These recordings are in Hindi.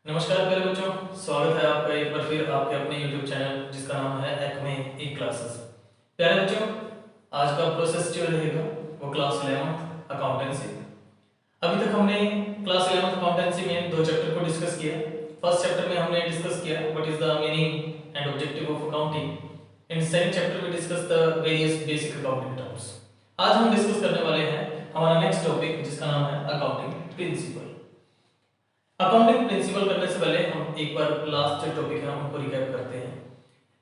नमस्कार प्यारे बच्चों, स्वागत है आपका एक बार फिर आपके अपने YouTube चैनल जिसका नाम है एक्मे ई क्लासेस। प्यारे बच्चों, आज का प्रोसेस जो रहेगा वो क्लास 11th अकाउंटेंसी। अभी तक हमने क्लास 11th अकाउंटेंसी में दो चैप्टर को डिस्कस किया। फर्स्ट चैप्टर में हमने डिस्कस किया what is the meaning and objective of accounting. In second chapter में discuss the various basic accounting terms. आज हम डिस्कस करने वाले हैं हमारा नेक्स्ट टॉपिक जिसका नाम है अकाउंटिंग प्रिंसिपल। अकाउंटिंग प्रिंसिपल करने से पहले हम एक बार लास्ट टॉपिक है उनको रिकैप करते हैं।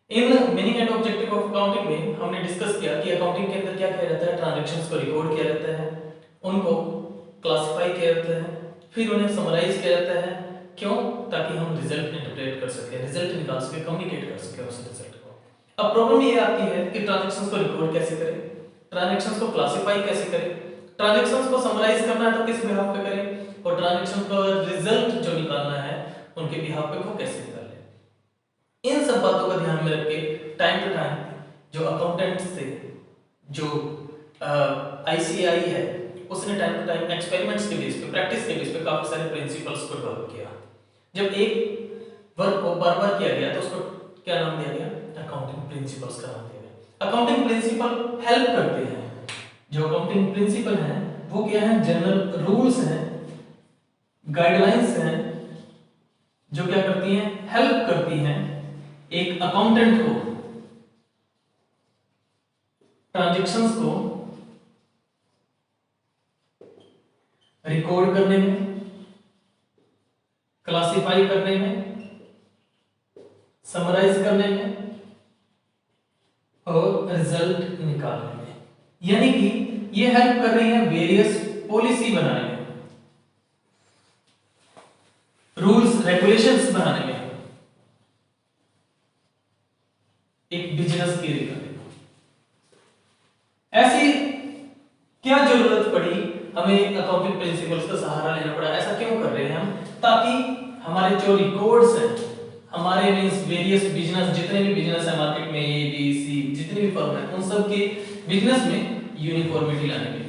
In meaning and objective of accounting में हमने डिस्कस किया कि अकाउंटिंग के अंदर क्या किया जाता है, ट्रांजैक्शंस को रिकॉर्ड किया जाता है, उनको क्लासिफाई किया जाता है, फिर उन्हें समराइज किया जाता है। क्यों? ताकि हम रिजल्ट इंटरप्रेट कर सके, रिजल्ट निकाल सके, कम्युनिकेट कर सके उस रिजल्ट को। अब प्रॉब्लम ये आती है कि ट्रांजैक्शंस को रिकॉर्ड कैसे करें, ट्रांजैक्शंस को क्लासिफाई कैसे करें, ट्रांजैक्शंस को समराइज करना है तो किस बिहाफ पे करें, और ट्रांजैक्शन का रिजल्ट जो निकालना है उनके बिहाफ पे वो कैसे निकालें। इन सब बातों का ध्यान में रख के टाइम टू टाइम जो अकाउंटेंट से जो आईसीएआई है उसने टाइम टू टाइम एक्सपेरिमेंट्स के बेस पे, प्रैक्टिस के बेस पे काफी सारे प्रिंसिपल्स को डेवलप किया। जब एक वर्क को बार बार किया गया तो उसको क्या नाम दिया गया? अकाउंटिंग प्रिंसिपल्स का नाम दिया गया। अकाउंटिंग प्रिंसिपल हेल्प करते हैं। जो अकाउंटिंग प्रिंसिपल हैं वो क्या है? जनरल रूल्स हैं, गाइडलाइंस हैं, जो क्या करती हैं? हेल्प करती हैं एक अकाउंटेंट को ट्रांजैक्शंस को रिकॉर्ड करने में, क्लासिफाई करने में, समराइज करने में और रिजल्ट निकालने में। यानी कि ये हेल्प कर रही है वेरियस पॉलिसी बनाने में, रूल्स रेगुलेशंस बनाने में, एक बिजनेस की रिकवरी। ऐसी क्या जरूरत पड़ी हमें अकाउंटिंग प्रिंसिपल्स का सहारा लेना पड़ा? ऐसा क्यों कर रहे हैं हम? ताकि हमारे जो रिकॉर्ड्स हैं, हमारे मींस वेरियस बिजनेस, जितने भी बिजनेस है मार्केट में, ए बी सी जितने भी फर्म है, उन सब के बिजनेस में यूनिफॉर्मिटी लाने के लिए,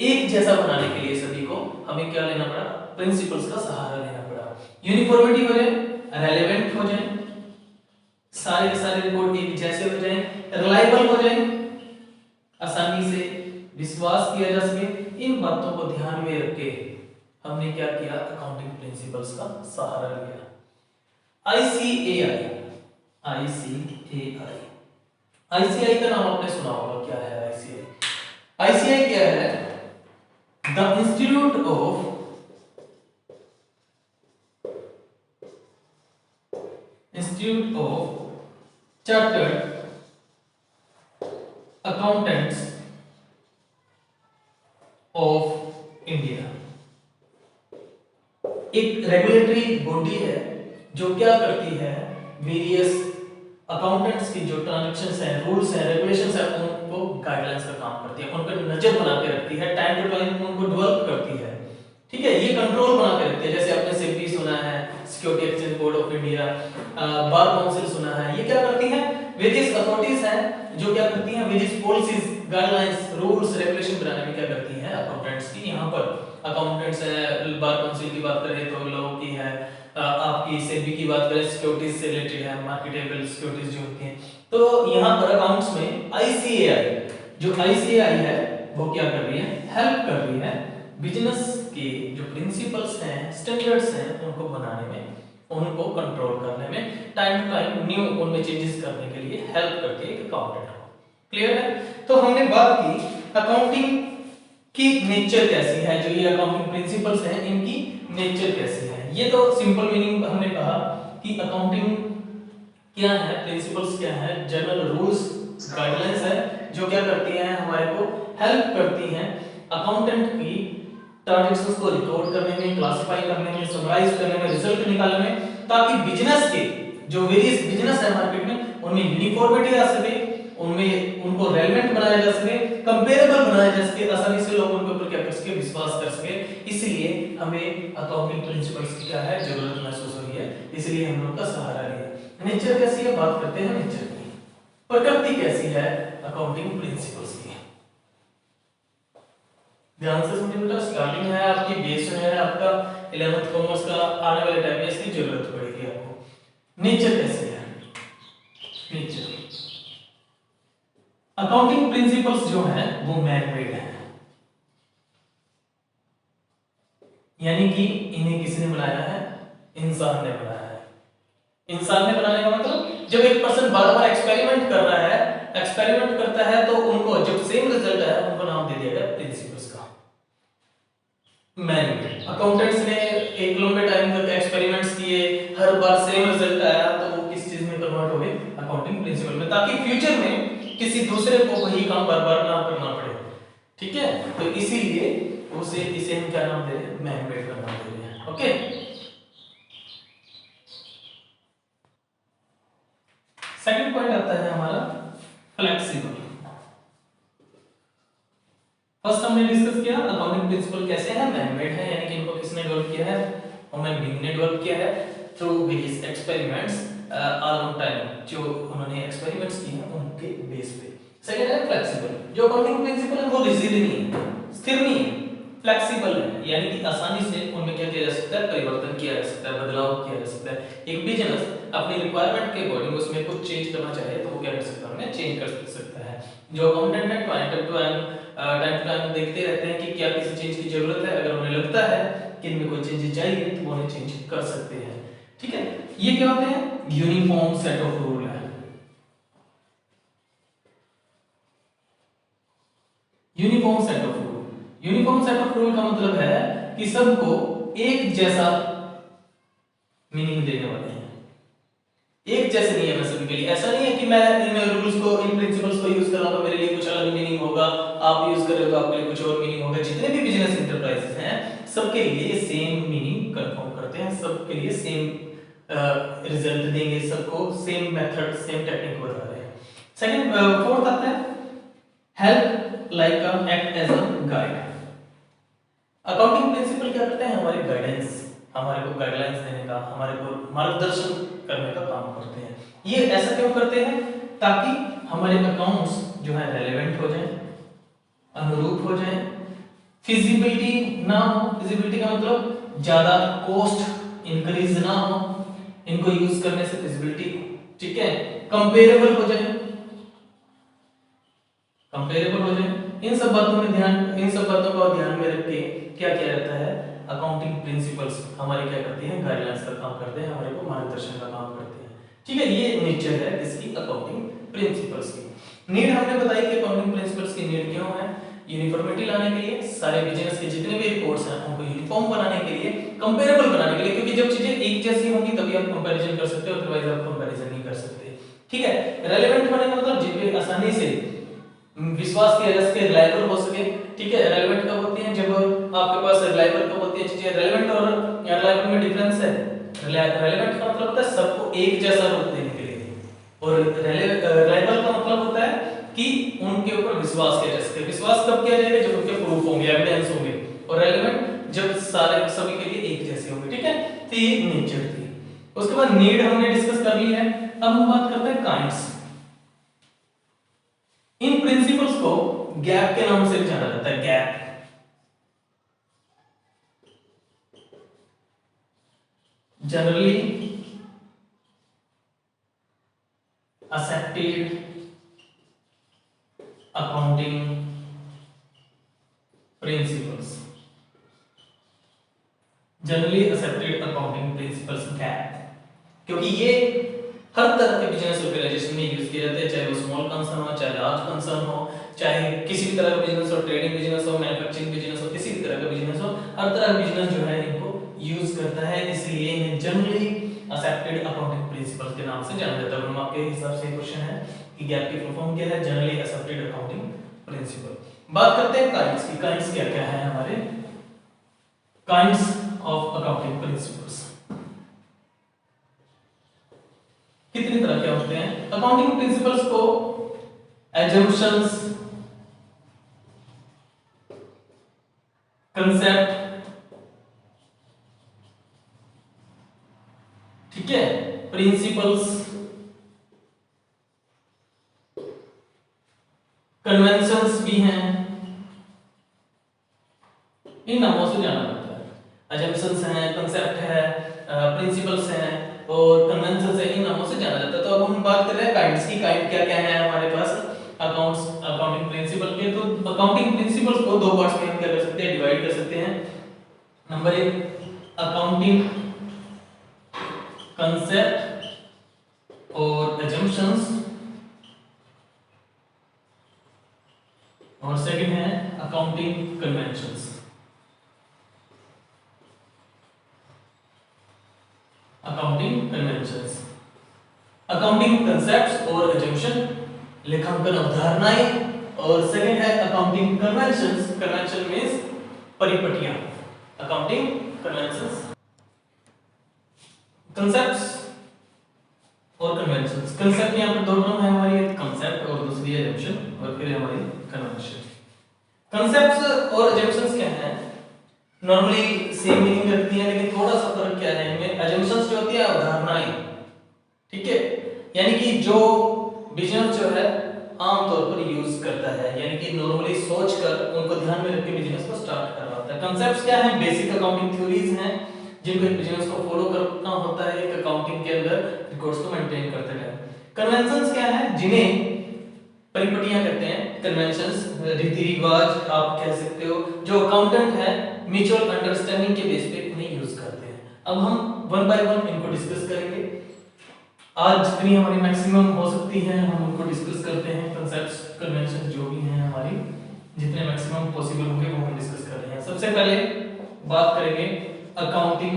एक जैसा बनाने के लिए सभी को हमें क्या लेना पड़ा? प्रिंसिपल्स का सहारा लेना पड़ा। यूनिफॉर्मिटी हो जाए, रेलेवेंट हो जाए, सारे के सारे रिकॉर्ड एक जैसे हो जाए, रिलायबल हो जाए, आसानी से विश्वास किया जा सके। इन बातों को ध्यान में रख के हमने क्या किया? अकाउंटिंग प्रिंसिपल्स का सहारा लिया। आईसीएआई, आईसीएआई, आईसीएआई का नाम आपने सुना होगा। क्या है आईसीएआई? आईसीएआई क्या है? The institute of chartered accountants of India. एक रेगुलेटरी बॉडी है जो क्या करती है? वेरियस अकाउंटेंट्स की जो ट्रांजैक्शंस हैं, रूल्स हैं, रेगुलेशंस हैं, उनको गाइडलाइंस का काम करती है, उन पर नजर बना के रखती है, टाइम टू टाइम उनको डेवलप करती है। ठीक है, ये कंट्रोल बना के रखती है। जैसे आपने सेबी सुना है, security exchange board of India, bar council सुना है। ये क्या करती हैं? वेरियस अथॉरिटीज हैं जो क्या करती हैं? Various policies, guidelines, rules, regulation बनाने में क्या करती हैं? अकाउंटेंट्स की। यहाँ पर अकाउंटेंट्स है, बार काउंसिल की बात करें तो लॉ की है, आपकी सेबी की बात करें सिक्योरिटीज से रिलेटेड है, मार्केटेबल सिक्योरिटीज जो होती हैं। तो यहाँ पर अकाउंट्स में आईसीएआई, जो आईसीएआई है वो क्या कर रही है? हेल्प कर रही है बिजनेस के जो प्रिंसिपल्स हैं, स्टैंडर्ड्स हैं, उनको बनाने में, उनको कंट्रोल करने में, टाइम टू टाइम न्यू उनमें चेंजेस करने के लिए हेल्प करती है एक अकाउंटेंट को। क्लियर है? तो हमने बात की अकाउंटिंग की नेचर कैसी है, जो ये अकाउंटिंग प्रिंसिपल्स हैं इनकी नेचर कैसी है। ये तो सिंपल मीनिंग हमने कहा कि अकाउंटिंग क्या है, प्रिंसिपल्स क्या है, जनरल रूल्स, गाइडलाइंस है जो क्या करती हैं? हमारे को हेल्प करती हैं अकाउंटेंट की ट्रांजैक्शंस को रिकॉर्ड करने में, क्लासिफाई करने में, समराइज करने में, रिजल्ट निकालने में, ताकि बिजनेस के जो वेरियस बिजनेस है मार्केट में उनमें यूनिफॉर्मिटी आ सके, उनमें उनको रेलेवेंट बनाया जा सके, कंपेरेबल बनाया जा सके, आसानी से लोग उनके ऊपर क्या कर सके? विश्वास कर सके। इसलिए हमें अकाउंटिंग प्रिंसिपल्स की क्या है? जरूरत महसूस हुई है, इसलिए हम लोग का सहारा लिया। नेचर कैसी है? बात करते हैं नेचर की। प्रकृति कैसी है अकाउंटिंग प्रिंसिपल्स की? ध्यान से सुनिए बेटा, स्टार्टिंग है आपकी, बेस है आपका 11th कॉमर्स का आने वाले टाइम में इसकी जरूरत पड़ेगी आपको। नेचर कैसे है? नेचर अकाउंटिंग प्रिंसिपल्स जो है वो मैन मेड है, यानी कि इन्हें किसने बनाया है? इंसान ने बनाया है। इंसान ने बनाने का मतलब जब एक पर्सन बार बार एक्सपेरिमेंट कर रहा है, एक्सपेरिमेंट करता है तो उनको जब सेम रिजल्ट आया उनको नाम दे दिया गया प्रिंसिपल्स का। मैन अकाउंटेंट्स ने एक लंबे टाइम तक एक्सपेरिमेंट्स किए, हर बार सेम रिजल्ट आया तो वो किस चीज में कन्वर्ट हो गए? अकाउंटिंग प्रिंसिपल में, ताकि फ्यूचर में किसी दूसरे को वही काम बार बार ना करना पड़े। ठीक है, तो इसीलिए इसे हम क्या नाम दे रहे हैं? मैन मेड का नाम दे रहे हैं। ओके, सेकंड पॉइंट आता है हमारा फ्लेक्सिबल। फर्स्ट हमने डिस्कस किया अकाउंटिंग प्रिंसिपल कैसे है? मैन मेड है, यानी कि इनको किसने डेवलप किया है? ह्यूमन बीइंग ने डेवलप किया है through various experiments along time, जो उन्होंने एक्सपेरिमेंट्स किए हैं उनके बेस पे। सेकंड है फ्लेक्सिबल। जो अकाउंटिंग प्रिंसिपल है वो रिजिड नहीं है, स्थिर नहीं है, फ्लेक्सिबल है, यानी कि आसानी से उनमें क्या किया जा सकता है? परिवर्तन किया जा सकता है, बदलाव किया जा सकता है। एक बिजनेस अपनी रिक्वायरमेंट के अकॉर्डिंग उसमें कुछ चेंज करना चाहे तो वो क्या कर सकता है? उन्हें चेंज कर सकता है। जो अकाउंटेंट है टाइम टू टाइम देखते रहते हैं कि क्या किसी चेंज की जरूरत है, अगर उन्हें लगता है कि इनमें कोई चेंज चाहिए तो वो उन्हें चेंज कर सकते हैं। ठीक है, ये क्या होते हैं? यूनिफॉर्म सेट ऑफ रूल है। Uniform set of rule, uniform set of rule का मतलब है कि सबको एक जैसा मीनिंग देने वाले हैं। एक जैसे नहीं है मैं सभी के लिए। ऐसा नहीं है कि मैं इन रूल्स को, इन प्रिंसिपल्स को यूज कर रहा हूं तो मेरे लिए कुछ अलग मीनिंग होगा, आप यूज कर रहे हो तो आपके लिए कुछ और मीनिंग होगा। जितने भी बिजनेस इंटरप्राइजेस हैं सबके लिए सेम मीनिंग कंफर्म करते हैं, सबके लिए सेम रिजल्ट देंगे, सबको सेम मेथड, सेम टेक्निक बता रहे हैं। सेकंड, फोर्थ आता है help like act as a guide. Accounting principle क्या करते हैं? हमारे गाइडेंस, हमारे को गाइडलाइंस देने का, हमारे को मार्गदर्शन करने का काम करते हैं। ये ऐसा क्यों करते हैं? ताकि हमारे अकाउंट्स जो है रेलेवेंट हो जाएं, अनुरूप हो जाएं, फिजिबिलिटी ना हो। फिजिबिलिटी का मतलब ज्यादा कॉस्ट इंक्रीज ना हो इनको यूज करने से, फिजिबिलिटी। ठीक है, कंपेरेबल हो जाए, कंपेरेबल हो जाए। इन सब बातों में ध्यान, इन सब बातों को ध्यान में रख के क्या किया जाता है? अकाउंटिंग प्रिंसिपल्स हमारे क्या करती हैं? गाइडलाइंस का काम करते हैं, हमारे को मार्गदर्शन का काम करते हैं। ठीक है, ये नेचर है इसकी अकाउंटिंग प्रिंसिपल्स की। नीड हमने बताई कि अकाउंटिंग प्रिंसिपल्स की नीड क्यों है? यूनिफॉर्मिटी लाने के लिए, सारे बिजनेस के जितने भी रिपोर्ट्स हैं उनको यूनिफॉर्म बनाने के लिए, कंपेरेबल बनाने के लिए, क्योंकि जब चीजें एक जैसी होंगी तभी आप कंपैरिजन कर सकते हो, अदरवाइज आप कंपैरिजन नहीं कर सकते। ठीक है, रेलेवेंट होने का मतलब जिनपे आसानी से विश्वास किया जा सके, रिलायबल हो सके। ठीक है, रेलेवेंट कब होती है? जब आपके पास रिलायबल कब होती है चीजें? रेलेवेंट और रिलायबल में डिफरेंस है। रेलेवेंट का मतलब होता है सबको एक जैसा रूप देने के लिए, और रिलायबल का मतलब होता है कि उनके ऊपर विश्वास किया जा सके। विश्वास कब किया जाएगा? जब उनके प्रूफ होंगे, एविडेंस होंगे। और रेलेवेंट जब सारे सभी के लिए एक जैसे होंगे। ठीक है, तो ये नेचर थी। उसके बाद नीड हमने डिस्कस कर ली है। अब हम बात करते हैं काइंड्स। इन प्रिंसिपल्स को गैप के नाम से भी जाना जाता है। Gap, generally accepted accounting principles, generally accepted accounting principles gap, क्योंकि ये हर तरह के बिजनेस ऑर्गेनाइजेशन में यूज किए जाते हैं, चाहे वो स्मॉल कंसर्न हो, चाहे लार्ज कंसर्न हो, चाहे किसी भी तरह का बिजनेस हो, ट्रेडिंग बिजनेस हो, मैन्युफैक्चरिंग बिजनेस हो, किसी भी तरह का बिजनेस हो, हर तरह का बिजनेस जो है इनको यूज करता है, इसलिए इन्हें जनरली एक्सेप्टेड अकाउंटिंग प्रिंसिपल्स के नाम से जाना जाता है। आपके हिसाब से क्वेश्चन है कि गैप की फुल फॉर्म क्या है? Generally accepted accounting principle. बात करते हैं काइंड्स की। काइंड्स क्या क्या है हमारे? काइंड्स ऑफ अकाउंटिंग प्रिंसिपल्स कितनी तरह के होते हैं? अकाउंटिंग प्रिंसिपल्स को assumptions, कंसेप्ट, ठीक है, प्रिंसिपल्स, कन्वेंशंस भी हैं, इन नामों से जाना जाता है। अजम्पशंस हैं, कंसेप्ट है, प्रिंसिपल्स हैं और कन्वेंशंस है, इन नामों से जाना जाता है। तो अब हम बात कर रहे हैं काइंड्स की। काइंड क्या क्या है हमारे पास अकाउंटिंग प्रिंसिपल के। तो अकाउंटिंग प्रिंसिपल्स को दो पार्ट्स में हम क्या कर सकते हैं, डिवाइड कर सकते हैं। नंबर 1 अकाउंटिंग कंसेप्ट और assumptions, और सेकंड है accounting conventions. Accounting conventions, accounting concepts और assumption, लेखांकन अवधारणाएं, और सेकंड है अकाउंटिंग कन्वेंशंस। कन्वेंशन मींस परिपटियां। अकाउंटिंग कन्वेंशंस, कंसेप्ट्स और कन्वेंशंस। कंसेप्ट यहाँ पर दो टर्म है हमारी, एक कंसेप्ट और दूसरी है assumption, और फिर हमारी कन्वेंशन। कंसेप्ट्स और assumptions क्या है, नॉर्मली सेम मीनिंग रखती हैं, लेकिन थोड़ा सा फर्क क्या है इनमें। assumptions जो होती है अवधारणाएं, ठीक है, यानी कि जो बिजनेस जो है आमतौर पर यूज करता है, यानी कि नॉर्मली सोचकर उनको ध्यान में रख के बिजनेस को स्टार्ट कर रहा होता है। कंसेप्ट्स क्या है, बेसिक अकाउंटिंग थ्योरीज हैं जिनको एक बिजनेस को फॉलो करना होता है एक अकाउंटिंग के अंदर, रिकॉर्ड्स को मेंटेन करते हैं। कन्वेंशंस क्या है, जिन्हें परिपटियां कहते हैं। कन्वेंशंस रीति रिवाज आप कह सकते हो, जो अकाउंटेंट है म्यूचुअल अंडरस्टैंडिंग के बेस पे उन्हें यूज करते हैं। अब हम वन बाय वन इनको डिस्कस करेंगे। आज जितनी हमारी मैक्सिमम हो सकती है हम उनको डिस्कस करते हैं। कंसेप्ट्स कन्वेंशन जो भी हैं हमारी, जितने मैक्सिमम पॉसिबल होंगे वो हम डिस्कस कर रहे हैं। सबसे पहले बात करेंगे अकाउंटिंग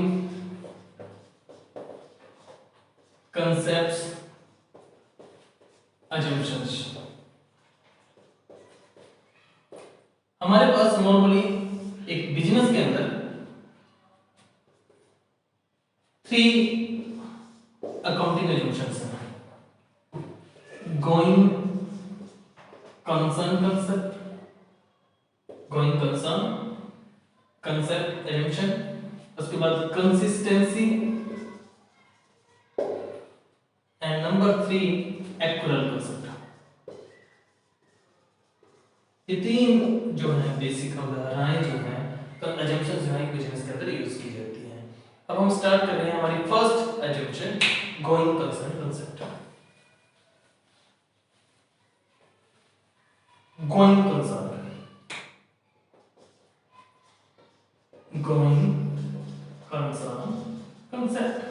कंसेप्ट्स assumptions। हमारे पास नॉर्मली एक बिजनेस के अंदर 3 अकाउंटिंग assumptions हैं। Going concern concept, going concern concept assumption, उसके बाद कंसिस्टेंसी, एंड नंबर 3 एक्वरल कंसेप्ट। ये 3 जो है बेसिक अवधारणाएं जो हैं assumptions जो है बिजनेस के अंदर यूज की जाती हैं। अब हम स्टार्ट कर रहे हैं हमारी first assumption, going concern concept. Going concern, going concern concept,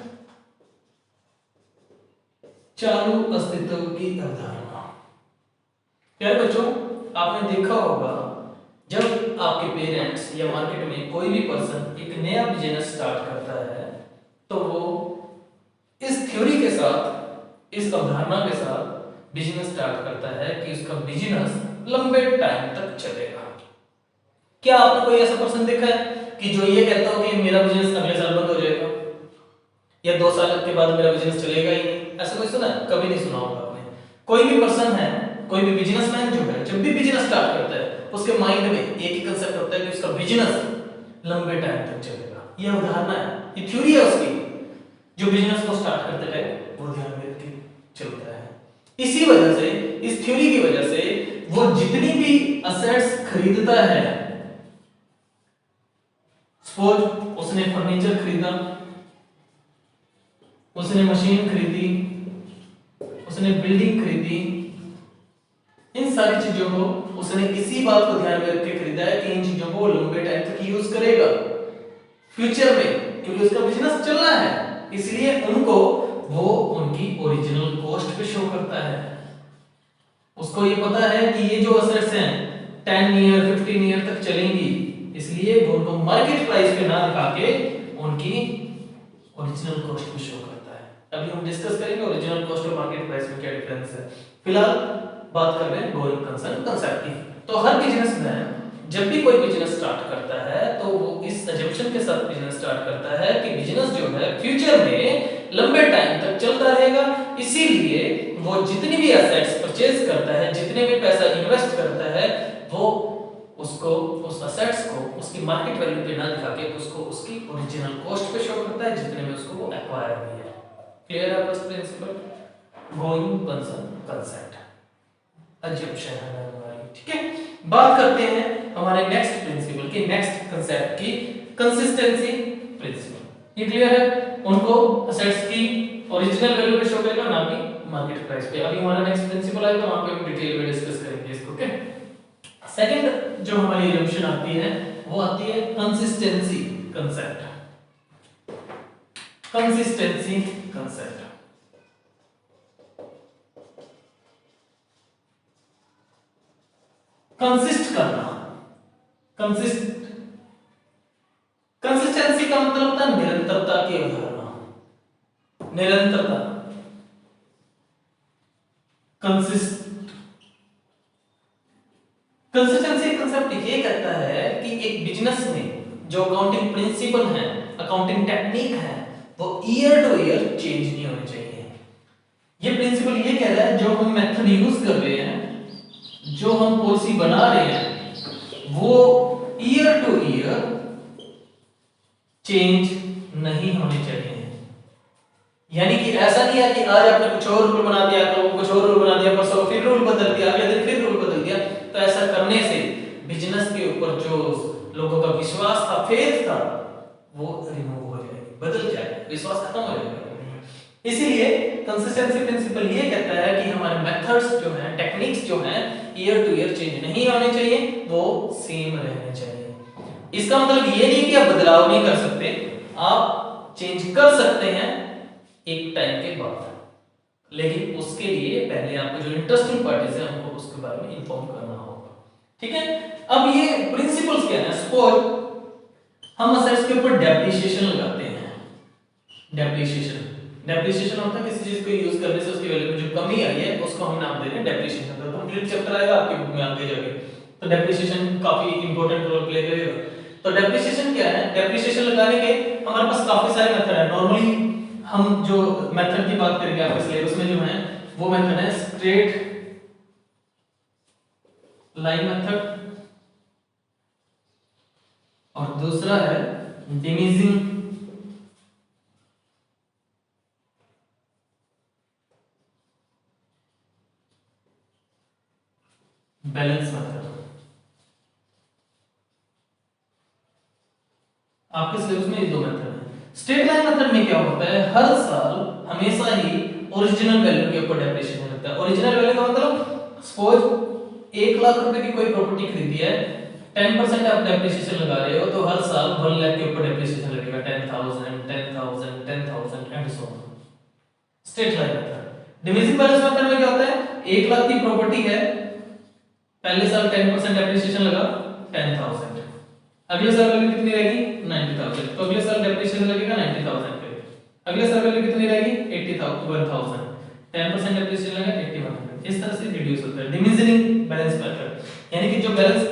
चालू अस्तित्व की अवधारणा। प्यारे बच्चों, आपने देखा होगा जब आपके पेरेंट्स या मार्केट में कोई भी पर्सन एक नया बिजनेस स्टार्ट करता है तो वो इस थ्योरी के साथ, इस अवधारणा के साथ बिजनेस स्टार्ट करता है कि उसका बिजनेस लंबे टाइम तक चलेगा। क्या आपने कोई ऐसा पर्सन देखा है कि जो ये कहता हो कि मेरा बिजनेस अगले साल बंद हो जाएगा या 2 साल के बाद मेरा बिजनेस चलेगा ही नहीं? ऐसा कोई सुना है? कभी नहीं सुना होगा आपने। कोई भी पर्सन है, कोई भी बिजनेसमैन जो है, जब भी बिजनेस स्टार्ट करता है उसके माइंड में एक ही कांसेप्ट होता है कि उसका बिजनेस लंबे टाइम तक चलेगा। ये अवधारणा है, ये थ्योरी है उसकी, जो बिजनेस को स्टार्ट करते है वो ध्यान में रख के चलता है। इसी वजह से, इस थ्योरी की वजह से वो जितनी भी असेट्स खरीदता है, सपोज उसने फर्नीचर खरीदा, उसने मशीन खरीदी, उसने बिल्डिंग खरीदी, इन सारी चीजों को उसने इसी बात को ध्यान में रख के खरीदा है कि इन चीजों को लंबे टाइम तक यूज करेगा फ्यूचर में, क्योंकि उसका बिजनेस चलना है। इसलिए उनको वो उनकी ओरिजिनल कॉस्ट पे शो करता है। उसको ये पता है कि ये जो असेट्स हैं 10 ईयर 15 ईयर तक चलेंगी, इसलिए वो उनको मार्केट प्राइस पे ना दिखा के उनकी ओरिजिनल कॉस्ट पे शो करता है। अभी हम डिस्कस करेंगे ओरिजिनल कॉस्ट और मार्केट प्राइस में क्या डिफरेंस है। फिलहाल बात कर रहे हैं गोइंग कंसर्न कंसेप्ट की। तो हर बिजनेसमैन जब भी कोई बिजनेस स्टार्ट करता है तो वो इस अजम्पशन के साथ बिजनेस स्टार्ट करता है कि बिजनेस जो है फ्यूचर में लंबे टाइम तक चलता रहेगा। इसीलिए वो जितनी भी एसेट्स परचेज करता है, जितने भी पैसा इन्वेस्ट करता है, वो उसको, उस एसेट्स को उसकी मार्केट वैल्यू पे ना दिखा के उसको उसकी ओरिजिनल कॉस्ट पे शो करता है, जितने में उसको वो एक्वायर हुई है। क्लियर है first principle, going concern concept, assumption है हमारी। ठीक है, बात करते हैं हमारे नेक्स्ट प्रिंसिपल की, नेक्स्ट कंसेप्ट की, कंसिस्टेंसी प्रिंसिपल। ये क्लियर है? उनको असेट्स की ओरिजिनल वैल्यू पे शो करेगा, ना कि मार्केट प्राइस पे। अभी हमारा नेक्स्ट प्रिंसिपल आएगा, वहां पे हम डिटेल में डिस्कस करेंगे इसको। ओके, सेकंड जो हमारी एजम्पशन आती है वो आती है consistency concept. Consistency concept, consist करना। कंसिस्टेंसी का मतलब होता है निरंतरता की अवधारणा, निरंतरता। कंसिस्टेंसी कंसेप्ट ये कहता है कि एक बिजनेस में जो अकाउंटिंग प्रिंसिपल है, अकाउंटिंग टेक्निक है, वो ईयर टू ईयर चेंज नहीं होने चाहिए। ये प्रिंसिपल ये कह रहा है जो हम मेथड यूज कर रहे हैं, जो हम पॉलिसी बना रहे हैं, वो ईयर टू ईयर चेंज नहीं होने चाहिए। यानी कि ऐसा नहीं है कि आज आपने कुछ और रूल बना दिया, कल कुछ और रूल बना दिया, परसों फिर रूल बदल दिया, अगले दिन फिर रूल बदल दिया। तो ऐसा करने से बिजनेस के ऊपर जो लोगों का विश्वास था, फेथ था, वो रिमूव हो जाएगा, बदल जाएगा, विश्वास खत्म हो जाएगा। इसीलिए कंसिस्टेंसी प्रिंसिपल ये कहता है कि हमारे मेथड्स जो हैं, टेक्निक्स जो हैं, ईयर टू ईयर चेंज नहीं होने चाहिए, वो सेम रहने चाहिए। इसका मतलब ये नहीं कि आप बदलाव नहीं कर सकते, आप चेंज कर सकते हैं एक टाइम के बाद, लेकिन उसके लिए पहले आपको जो इंटरेस्टिंग पार्टीज है उनको उसके बारे में इन्फॉर्म करना होगा। ठीक है, अब ये प्रिंसिपल्स क्या है? सपोज हम असेट्स के ऊपर डेप्रिसिएशन लगाते हैं। डेप्रिसिएशन होता है किसी चीज को यूज करने से उसकी वैल्यू में जो कमी आई है उसको हम नाम दे रहे हैं डेप्रिसिएशन। तो कंप्लीट चैप्टर आएगा आपकी बुक में आगे जाके, तो डेप्रिसिएशन काफी इंपॉर्टेंट रोल प्ले करेगा। तो डेप्रिसिएशन क्या है? डेप्रिसिएशन लगाने के हमारे पास काफी सारे मेथड है। नॉर्मली हम जो मेथड की बात करेंगे आपके सिलेबस में जो है वो मेथड है स्ट्रेट लाइन मेथड, और दूसरा है डिमिनिशिंग बैलेंस मेथड। आपके सिलेबस में ये दो मेथड है। स्ट्रेट लाइन मेथड में क्या होता है? हर साल हमेशा ही ओरिजिनल वैल्यू के ऊपर डेप्रिसिएशन लगता है। ओरिजिनल वैल्यू का मतलब सपोज 1 लाख रुपए की कोई प्रॉपर्टी खरीदी है, 10% आप डेप्रिसिएशन लगा रहे हो, तो हर साल 1 लाख के ऊपर डेप्रिसिएशन लगेगा, 10,000 10,000 10,000 and so on. Straight line method. Diminishing balance method में क्या होता है? 1 लाख की प्रॉपर्टी है, पहले साल 10% डेप्रिसिएशन लगा 10,000, अगले साल वैल्यू कितनी रहेगी? 90,000, तो अगले साल डेप्रिसिएशन लगेगा 90,000 पे, अगले साल वैल्यू कितनी रहेगी? 80,000, 10% डेप्रिसिएशन लगेगा 8100। इस तरह से रिड्यूस होता है डिमिनिशिंग बैलेंस मेथड, यानी कि जो बैलेंस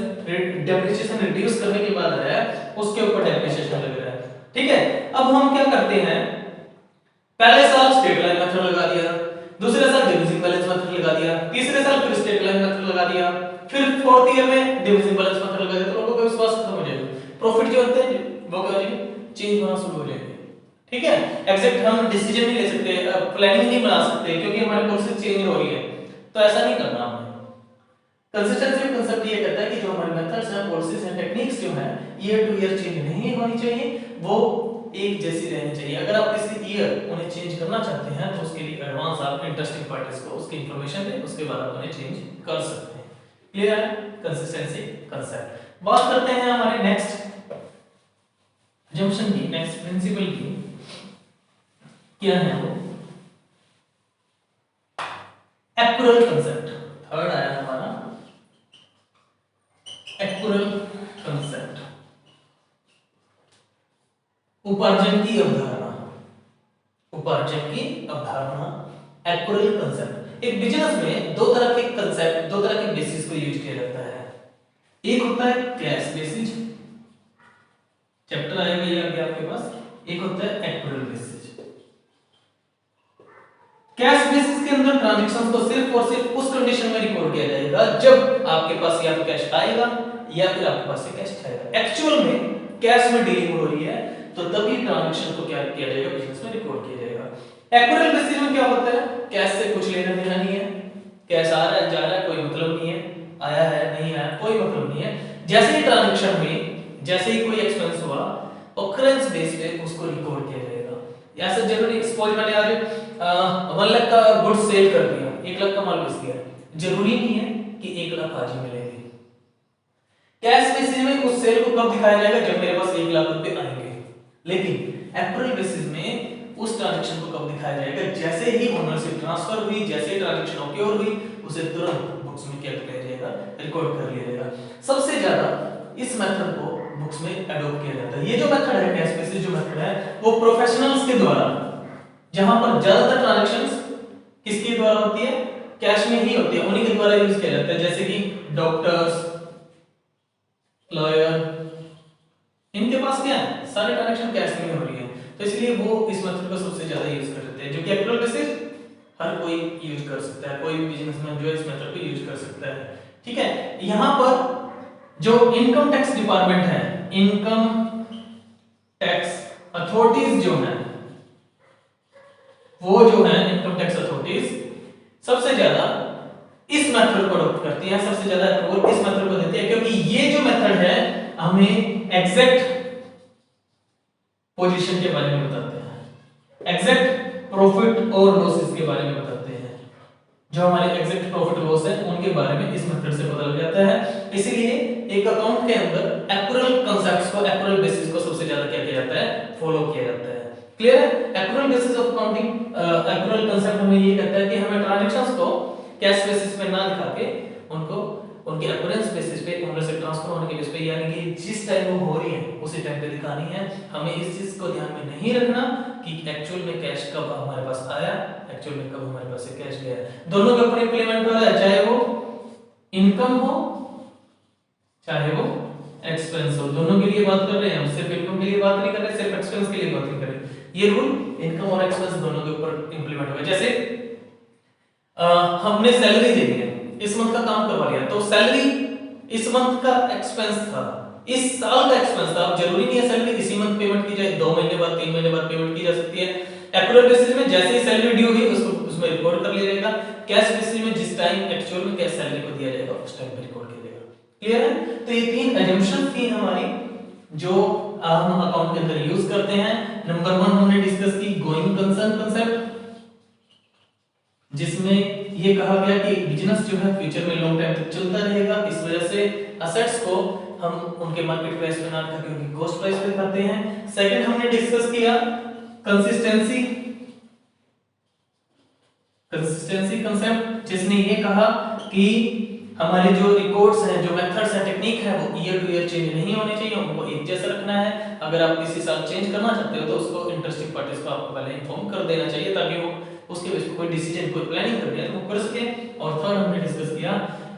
डेप्रिसिएशन रिड्यूस करने के बाद है उसके ऊपर डेप्रिसिएशन लग रहा है। ठीक है, अब हम क्या करते हैं? पहले साल स्ट्रेट लाइन मेथड लगा दिया, दूसरे साल डिमिनिशिंग बैलेंस मेथड लगा दिया, तीसरे साल फिर स्ट्रेट लाइन मेथड लगा दिया, फिर फोर्थ ईयर में डिमिनिशिंग बैलेंस मेथड लगा दिया, तो लोगों का विश्वास खत्म हो जाएगा, प्रॉफिट जो होते हैं वो क्या हो जाएंगे? चेंज होना शुरू हो जाएंगे। ठीक है, एग्जैक्ट हम डिसीजन नहीं ले सकते, प्लानिंग नहीं बना सकते, क्योंकि हमारी पॉलिसी चेंज हो रही है, तो ऐसा नहीं करना हमें। कंसिस्टेंसी कांसेप्ट ये कहता है कि जो हमारे मेथड्स हैं, पॉलिसीज हैं, टेक्निक्स जो हैं, ईयर टू ईयर चेंज नहीं होनी चाहिए, वो एक जैसी रहनी चाहिए। अगर आप किसी ईयर उन्हें चेंज करना चाहते हैं तो उसके लिए एडवांस आप इंटरेस्टिंग पार्टीज को उसकी इंफॉर्मेशन दें, उसके बाद आप उन्हें चेंज कर सकते हैं। क्लियर है कंसिस्टेंसी कांसेप्ट। बात करते हैं हमारे नेक्स्ट assumption की, नेक्स्ट प्रिंसिपल की। क्या है वो? एक्युरल कांसेप्ट। थर्ड आया हमारा एक्युरल कांसेप्ट, उपार्जन की अवधारणा। उपार्जन की अवधारणा, एक्युरल कांसेप्ट। एक बिजनेस में दो तरह के कांसेप्ट, दो तरह के बेसिस को यूज किया जाता है। एक होता है कैश बेसिस, चैप्टर आएगा ये आगे आपके पास। एक होता है एक्युरल बेसिस। कैश बेसिस के अंदर ट्रांजैक्शंस को सिर्फ और सिर्फ उस कंडीशन में रिकॉर्ड किया जाएगा जब आपके पास या तो कैश आएगा या फिर आपके पास से कैश जाएगा। एक्चुअल में कैश में डीलिंग हो रही है तो तभी ट्रांजैक्शन को क्या किया जाएगा? बिजनेस में रिकॉर्ड किया जाएगा। एक्युरल बेसिस में क्या होता है? कैश से कुछ लेना देना नहीं है, कैश आ रहा है जा रहा है कोई मतलब नहीं है, आया है नहीं आया कोई मतलब नहीं है। जैसे ही ट्रांजैक्शन हुई, जैसे ही कोई एक्सपेंस हुआ, ऑकरेंस बेस पे उसको रिकॉर्ड किया जाएगा। ऐसा जरूरी सपोज मैंने आज 1 लाख का गुड्स सेल कर दिया, 1 लाख का माल बेच दिया, जरूरी नहीं है कि 1 लाख आज ही मिलेगी। कैश बेसिस में उस सेल को कब दिखाया जाएगा, जब मेरे पास 1 लाख रुपए आएंगे। लेकिन एक्चुअल बेसिस में उस ट्रांजैक्शन को कब दिखाया जाएगा, जैसे ही ओनर से ट्रांसफर हुई, जैसे ही ट्रांजैक्शन ऑक्योर हुई, उसे तुरंत बुक्स में क्या किया जाएगा, रिकॉर्ड कर लिया जाएगा। सबसे ज्यादा इस मेथड को बुक्स में अडॉप्ट किया जाता है। ये जो मेथड है कैश बेसिस जो मेथड है वो प्रोफेशनल्स के द्वारा, जहां पर ज्यादातर ट्रांजैक्शंस किसके द्वारा होती है, कैश में ही होती है, उन्हीं के द्वारा यूज किया जाता है। जैसे कि डॉक्टर्स, लॉयर, इनके पास क्या है, सारे ट्रांजैक्शन कैश में हो रही है, तो इसलिए वो इस मेथड को सबसे ज्यादा यूज करते हैं, जो कि एक्चुअल बेसिस हर कोई यूज कर सकता है, कोई भी बिजनेसमैन जो है इस मेथड को यूज कर सकता है। ठीक है, यहां पर जो इनकम टैक्स डिपार्टमेंट है, इनकम टैक्स अथॉरिटीज जो है, वो जो है इनकम टैक्स अथॉरिटीज सबसे ज्यादा इस मेथड को अडॉप्ट करती हैं, सबसे ज्यादा अप्रूवल इस मेथड को देती है, क्योंकि ये जो मेथड है हमें एग्जैक्ट पोजीशन के बारे में बताते हैं, एग्जैक्ट प्रॉफिट और लॉसेस के बारे में बताते हैं। जो हमारे एग्जैक्ट प्रॉफिट लॉस है उनके बारे में इस मेथड से पता लग जाता है। इसलिए एक अकाउंट के अंदर एक्चुअल कांसेप्ट्स को, एक्चुअल बेसिस को सबसे ज्यादा क्या किया जाता है, फॉलो किया जाता है। क्लियर है? Actual basis of accounting, actual concept हमें ये कहता है कि हमें ट्रांजैक्शंस को कैश बेसिस पे ना दिखा के उनको उनके अक्यूरेंस बेसिस पे, ओनर से ट्रांसफर होने के बेसिस पे, यानी कि जिस टाइम वो हो रही है उसी टाइम पे दिखानी है। हमें इस चीज को ध्यान में नहीं रखना कि एक्चुअल में कैश कब हमारे पास आया, एक्चुअल में कब हमारे पास से कैश गया। दोनों के ऊपर इंप्लीमेंट हो रहा है, चाहे वो इनकम हो चाहे वो एक्सपेंस हो, दोनों के लिए बात कर रहे हैं हम, सिर्फ इनकम के लिए बात नहीं कर रहे, सिर्फ एक्सपेंस के लिए बात नहीं कर रहे। ये रूल इनकम और एक्सपेंस दोनों के ऊपर इंप्लीमेंट हुआ। जैसे हमने सैलरी दे दी है, इस मंथ का काम करवा लिया, तो सैलरी इस मंथ का एक्सपेंस था, इस साल का एक्सपेंस था। अब जरूरी नहीं है सैलरी इसी मंथ पेमेंट की जाए, 2 महीने बाद 3 महीने बाद पेमेंट की जा सकती है। एक्चुअल बेसिस में जैसे ही सैलरी ड्यू हुई उसको उसमें रिकॉर्ड कर लिया जाएगा। कैश बेसिस में जिस टाइम एक्चुअल में कैश सैलरी को दिया जाएगा उस टाइम पे रिकॉर्ड किया जाएगा। क्लियर है? तो ये 3 अजम्पशन थी हमारी जो हम अकाउंट के अंदर यूज करते हैं। नंबर 1 हमने डिस्कस की गोइंग कंसर्न कांसेप्ट, जिसमें ये कहा गया कि बिजनेस जो है फ्यूचर में लॉन्ग टाइम तक चलता रहेगा, इस वजह से असेट्स को हम उनके मार्केट प्राइस पे ना दिखाकर उनकी कॉस्ट प्राइस पे दिखाते हैं। सेकंड हमने डिस्कस किया कंसिस्टेंसी कांसेप्ट, जिसने ये कहा कि हमारे जो रिकॉर्ड्स हैं, जो मेथड्स हैं, टेक्निक है, वो ईयर टू ईयर चेंज नहीं होने चाहिए, उनको एक जैसा रखना है। अगर आप किसी साल चेंज करना चाहते हो तो उसको इंटरेस्टेड पार्टीज को आपको पहले इन्फॉर्म कर देना चाहिए, ताकि वो उसके बेस पे कोई डिसीजन, कोई प्लानिंग करनी है तो वो कर सके। और थर्ड हमने डिस्कस किया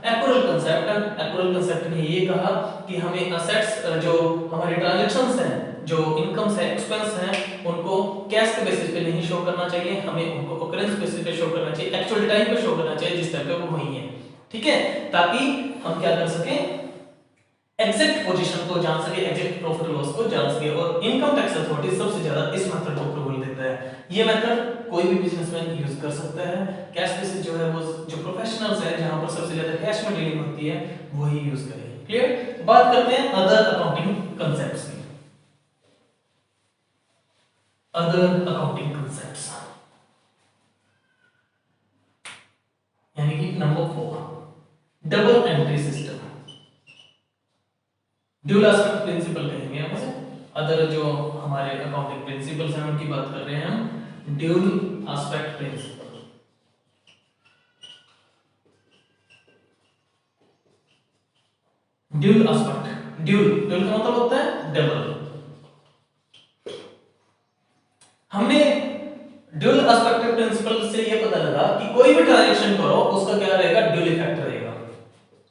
एक्चुअल कांसेप्ट। एक्चुअल कांसेप्ट ने ये कहा कि हमें असेट्स, जो हमारे ट्रांजैक्शंस हैं, जो इनकम्स है, एक्सपेंस हैं, उनको कैश के बेसिस पे नहीं शो करना चाहिए, हमें उनको ऑकरेंस बेसिस पे शो करना चाहिए, एक्चुअल टाइम पे शो करना चाहिए जिस टाइम पे वो वही है। ठीक है, ताकि हम क्या कर सके, एग्जैक्ट पोजीशन को जान सके, एग्जैक्ट प्रॉफिट लॉस को जान सके। और इनकम टैक्स अथॉरिटी सबसे ज्यादा इस मेथड को अप्रूवल देता है। ये मेथड कोई भी बिजनेसमैन यूज कर सकता है। कैश बेसिस जो है वो जो प्रोफेशनल्स हैं, जहां पर सबसे ज्यादा कैश में डीलिंग होती है, वही यूज करेंगे। क्लियर? बात करते हैं अदर अकाउंटिंग कांसेप्ट्स की। अदर अकाउंटिंग कांसेप्ट्स यानी कि number 4 double entry system, dual aspect principle कहेंगे हम उसे। अदर जो हमारे अकाउंटिंग प्रिंसिपल्स हैं उनकी बात कर रहे हैं हम, dual aspect principle. Dual aspect, dual का मतलब होता है डबल। हमने ड्यूल एस्पेक्ट प्रिंसिपल से ये पता लगा कि कोई भी ट्रांजैक्शन करो उसका क्या रहेगा, ड्यूल इफेक्ट रहेगा।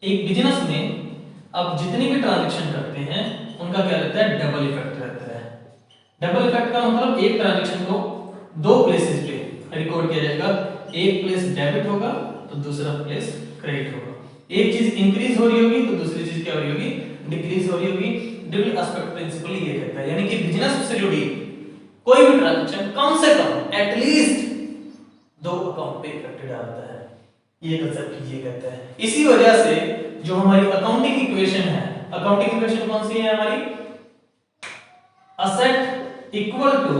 एक बिजनेस में आप जितनी भी ट्रांजैक्शन करते हैं उनका क्या रहता है, डबल इफेक्ट रहता है। डबल इफेक्ट का मतलब एक ट्रांजैक्शन को 2 प्लेसेस पे रिकॉर्ड किया जाएगा, एक प्लेस डेबिट होगा तो दूसरा प्लेस क्रेडिट होगा। एक चीज इंक्रीज हो रही होगी तो दूसरी चीज क्या हो रही होगी, डिक्रीज हो रही होगी। ड्यूल एस्पेक्ट प्रिंसिपल ये कहता है, यानी कि बिजनेस से जुड़ी कोई भी ट्रांजैक्शन कम से कम एटलीस्ट 2 अकाउंट पे इफेक्ट डालता है। ये कांसेप्ट ये कहता है। इसी वजह से जो हमारी अकाउंटिंग इक्वेशन है, अकाउंटिंग इक्वेशन कौन सी है हमारी, asset equal to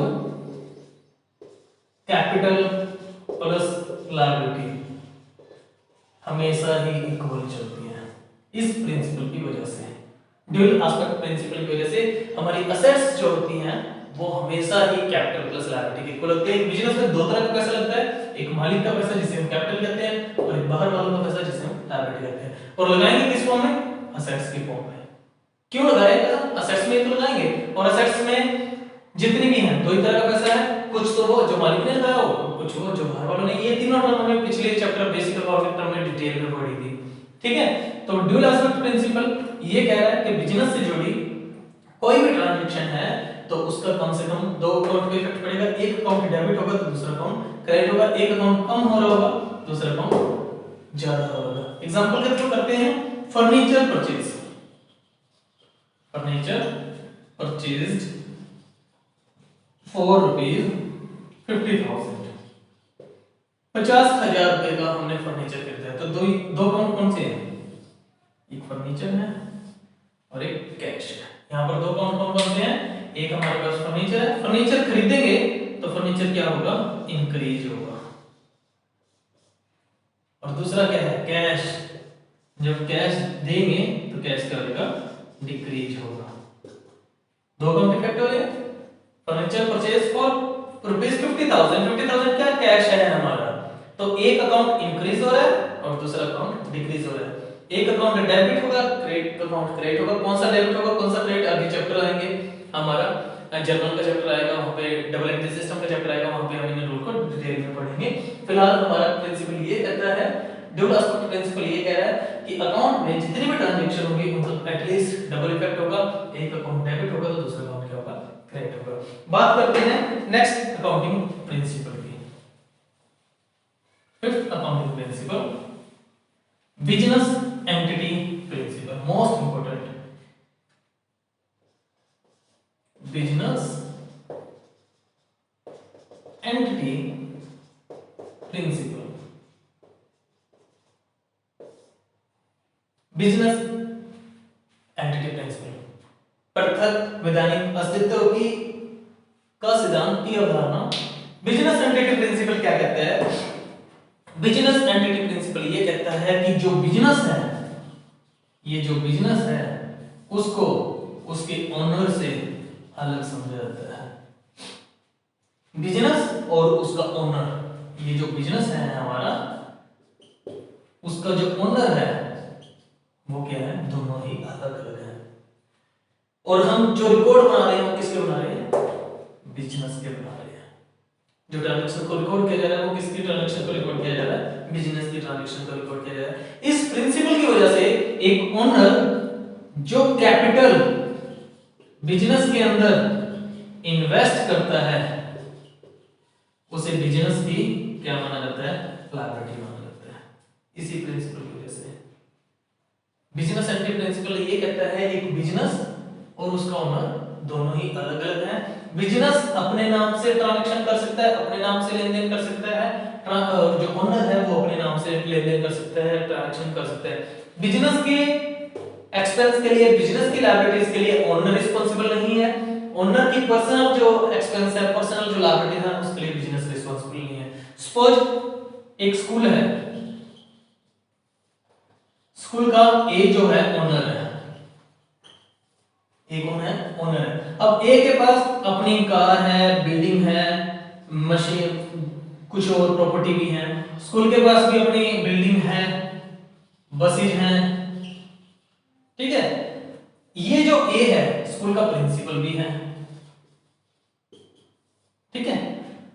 capital plus liability हमेशा ही इक्वल चलती है। इस प्रिंसिपल की वजह से, ड्यूल एस्पेक्ट प्रिंसिपल की वजह से हमारी असेट्स जो होती हैं वो हमेशा ही कैपिटल प्लस लायबिलिटी के इक्वल होती है। बिजनेस में दो तरह का पैसा लगता है, एक मालिक का पैसा जिसे हम कैपिटल कहते हैं और एक बाहर वालों का पैसा जिसे हम लायबिलिटी कहते हैं। और लगाएंगे किस फॉर्म में? असेट्स के फॉर्म में। क्यों लगाएंगे? असेट्स में तो लगाएंगे, और असेट्स में जितनी भी हैं दो ही तरह का पैसा है, कुछ तो वो जो मालिक ने लगाया हो, कुछ वो जो बाहर वालों ने। ये तीनों टर्म हमने पिछले चैप्टर बेसिक अकाउंटिंग टर्म में डिटेल में पढ़ी थी, ठीक है। तो ड्यूल एस्पेक्ट प्रिंसिपल ये कह रहा है कि बिजनेस से जुड़ी कोई भी ट्रांजैक्शन है तो उसका कम से कम दो अकाउंट पे इफेक्ट पड़ेगा। एक अकाउंट डेबिट होगा तो दूसरा अकाउंट क्रेडिट होगा, एक अकाउंट कम हो रहा होगा दूसरा अकाउंट ज्यादा होगा। एग्जांपल के थ्रू करते हैं। Furniture purchase, furniture purchased for ₹50,000, 50,000 रुपए का हमने फर्नीचर खरीदा है। तो दो अकाउंट कौन से हैं? एक फर्नीचर है और एक कैश है। यहाँ पर दो अकाउंट कौन कौन से हैं? एक हमारे पास फर्नीचर है, फर्नीचर खरीदेंगे तो फर्नीचर क्या होगा? इंक्रीज होगा। और दूसरा क्या है? कैश, जब कैश देंगे तो कैश क्या होगा? डिक्रीज होगा। दो अकाउंट इफेक्ट हो रहे। फर्नीचर परचेज फॉर ₹50,000, 50,000 क्या कैश है हमारा, तो एक अकाउंट इंक्रीज हो रहा है और दूसरा अकाउंट डिक्रीज हो रहा है। एक अकाउंट डेबिट होगा, क्रेडिट अकाउंट क्रेडिट होगा। कौन सा डेबिट होगा कौन सा क्रेडिट आगे चैप्टर आएंगे हमारा, जर्नल का चैप्टर आएगा, वहां पे डबल एंट्री सिस्टम का चैप्टर आएगा, वहां पे हम इन रूल को डिटेल में पढ़ेंगे। फिलहाल हमारा प्रिंसिपल ये कहता है, ड्यूल एस्पेक्ट प्रिंसिपल ये कह रहा है कि अकाउंट में जितनी भी ट्रांजैक्शन होगी उनका एटलीस्ट डबल इफेक्ट होगा। एक अकाउंट डेबिट होगा तो दूसरा अकाउंट क्या होगा? क्रेडिट होगा। बात करते हैं नेक्स्ट अकाउंटिंग प्रिंसिपल की। Fifth accounting principle, business entity principle, most important. Business entity principle, business entity principle, पृथक वैधानिक अस्तित्व की का सिद्धांत की अवधारणा। बिजनेस एंटिटी प्रिंसिपल क्या कहता है? बिजनेस एंटिटी प्रिंसिपल ये कहता है कि जो बिजनेस है, ये जो बिजनेस है उसको उसके ओनर से अलग समझा जाता है। बिजनेस और उसका ओनर, ये जो बिजनेस है हमारा, उसका जो ओनर है वो क्या है? दोनों ही अलग अलग है। और हम जो रिकॉर्ड बना रहे हैं वो किसके बना रहे हैं? बिजनेस के बना रहे हैं। जो ट्रांजैक्शन को रिकॉर्ड किया जा रहा है वो किसकी ट्रांजैक्शन को रिकॉर्ड किया जा रहा है? बिजनेस की ट्रांजैक्शन को रिकॉर्ड किया जा रहा है। इस प्रिंसिपल की वजह से एक ओनर जो कैपिटल बिजनेस के अंदर इन्वेस्ट करता है उसे बिजनेस की क्या माना जाता है? लायबिलिटी माना जाता है। इसी प्रिंसिपल की वजह से बिजनेस एंटिटी प्रिंसिपल ये कहता है एक बिजनेस और उसका ओनर दोनों ही अलग अलग हैं। बिजनेस अपने नाम से ट्रांजैक्शन कर सकता है, अपने नाम से लेन देन कर सकता है, जो ओनर है वो अपने नाम से लेन देन कर सकता है, ट्रांजैक्शन कर सकता है। बिजनेस के एक्सपेंस के लिए, बिजनेस की लायबिलिटीज के लिए ओनर रिस्पांसिबल नहीं है। ओनर की पर्सनल जो एक्सपेंस है, पर्सनल जो लायबिलिटीज है उसके लिए बिजनेस रिस्पांसिबल नहीं है। सपोज एक स्कूल है, स्कूल का ए जो है ओनर है, ए कौन है? ओनर है। अब ए के पास अपनी कार है, बिल्डिंग है, मशीन, कुछ और प्रॉपर्टी भी है। स्कूल के पास भी अपनी बिल्डिंग है, बसेज हैं, ठीक है। ये जो ए है स्कूल का प्रिंसिपल भी है, ठीक है।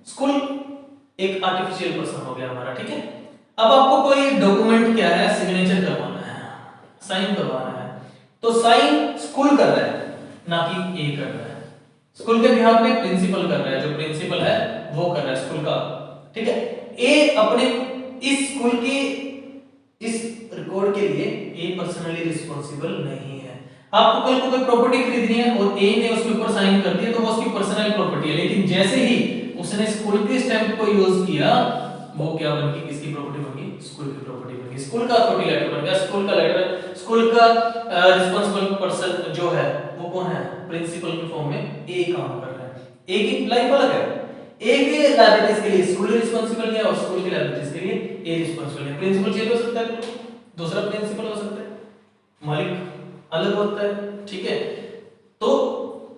स्कूल एक आर्टिफिशियल पर्सन हो गया हमारा, ठीक है। अब आपको कोई डॉक्यूमेंट क्या है? सिग्नेचर करवाना है, साइन करवाना है, तो साइन स्कूल कर रहा है ना कि ए कर रहा है। स्कूल के बिहाफ में प्रिंसिपल कर रहा है, जो प्रिंसिपल है वो कर रहा है स्कूल का, ठीक है। ए अपने इस स्कूल की इस रिकॉर्ड के लिए ए पर्सनली रिस्पांसिबल नहीं है। आपको कल को कोई प्रॉपर्टी खरीदनी है और ए ने उसके ऊपर साइन कर दिया तो वो उसकी पर्सनल प्रॉपर्टी है, लेकिन जैसे ही उसने स्कूल के स्टैंप को यूज किया वो क्या बन गई? किसकी प्रॉपर्टी बन गई? स्कूल की प्रॉपर्टी बन गई। स्कूल का अथॉरिटी लेटर बन गया। स्कूल का लेटर, स्कूल का रिस्पांसिबल पर्सन जो है वो कौन है, प्रिंसिपल की फॉर्म में ए काम कर रहा है। ए की लाइफ अलग है, ए के लायबिलिटीज के लिए स्कूल रिस्पांसिबल है और स्कूल की लायबिलिटीज के लिए ए रिस्पांसिबल है। प्रिंसिपल चेंज हो सकता है, दूसरा प्रिंसिपल हो सकता है, मालिक अलग होता है, ठीक है। तो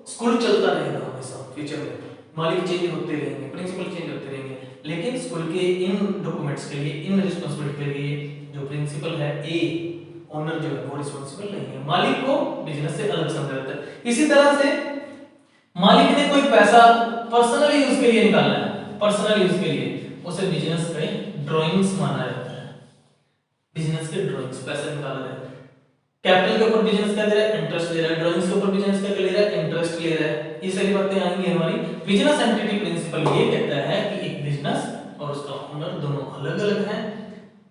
स्कूल चलता रहेगा हमेशा फ्यूचर में, मालिक चेंज होते रहेंगे, प्रिंसिपल चेंज होते रहेंगे, लेकिन स्कूल के इन डॉक्यूमेंट्स के लिए, इन रिस्पांसिबिलिटी के लिए जो प्रिंसिपल है ए, ओनर जो है वो रिस्पांसिबल नहीं है, मालिक को बिजनेस से अलग समझा जाता है। इसी तरह से मालिक ने कोई पैसा पर्सनल यूज के लिए निकालना है, पर्सनल यूज के लिए, उसे बिजनेस का ड्राइंग्स माना जाता है, बिजनेस के ड्राइंग्स पैसा निकाला जाता है। कैपिटल के ऊपर बिजनेस क्या दे रहा है, इंटरेस्ट ले रहा है, ड्राइंग्स के ऊपर बिजनेस क्या ले रहा है, इंटरेस्ट ले रहा है। ये सारी बातें आएंगी हमारी। बिजनेस एंटिटी प्रिंसिपल ये कहता है कि एक बिजनेस और उसका ओनर दोनों अलग-अलग हैं।